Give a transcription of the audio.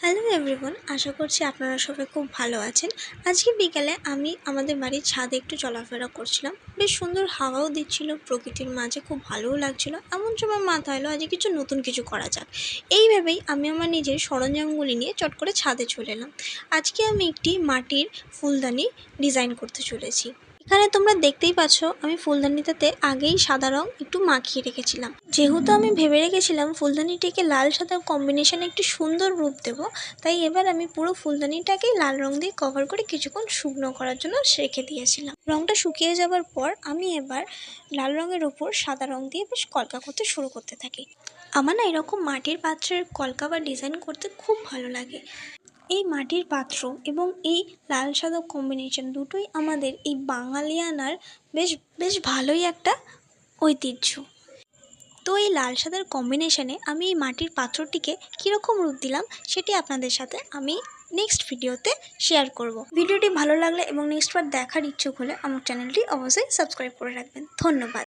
Hello everyone, আশা করছি আপনারা সবাই খুব ভালো আছেন। আজকে বিকালে আমি আমাদের বাড়ির ছাদে একটু চলাফেরা করছিলাম। বেশ সুন্দর হাওয়াও দিচ্ছিল, প্রকৃতির মাঝে খুব ভালোও লাগছিল। এমন সময় মাথায় এলো আজকে নতুন কিছু করা যাক। এই ভেবেই আমি আমার নিজের সরঞ্জামগুলি নিয়ে চট করে ছাদে চলে এলাম। আজকে আমি একটি মাটির ফুলদানি ডিজাইন করতে চলেছি। এখানে তোমরা দেখতেই পাচ্ছ আমি ফুলদানিটাতে আগেই সাদা রং একটু মাখিয়ে রেখেছিলাম। যেহেতু আমি ভেবে রেখেছিলাম ফুলদানিটিকে লাল সাদা কম্বিনেশনে একটি সুন্দর রূপ দেব, তাই এবার আমি পুরো ফুলদানিটাকেই লাল রং দিয়ে কভার করে কিছুক্ষণ শুকনো করার জন্য রেখে দিয়েছিলাম। রংটা শুকিয়ে যাওয়ার পর আমি এবার লাল রঙের ওপর সাদা রং দিয়ে বেশ কলকা করতে শুরু করতে থাকি। আমার না এরকম মাটির পাত্রের কলকা বা ডিজাইন করতে খুব ভালো লাগে। এই মাটির পাত্র এবং এই লাল সাদা কম্বিনেশন দুটোই আমাদের এই বাঙালিয়ানার বেশ বেশ ভালোই একটা ঐতিহ্য। তো এই লাল সাদার কম্বিনেশনে আমি এই মাটির পাত্রটিকে কীরকম রূপ দিলাম সেটি আপনাদের সাথে আমি নেক্সট ভিডিওতে শেয়ার করব। ভিডিওটি ভালো লাগলে এবং নেক্সট বার দেখার ইচ্ছুক হলে আমার চ্যানেলটি অবশ্যই সাবস্ক্রাইব করে রাখবেন। ধন্যবাদ।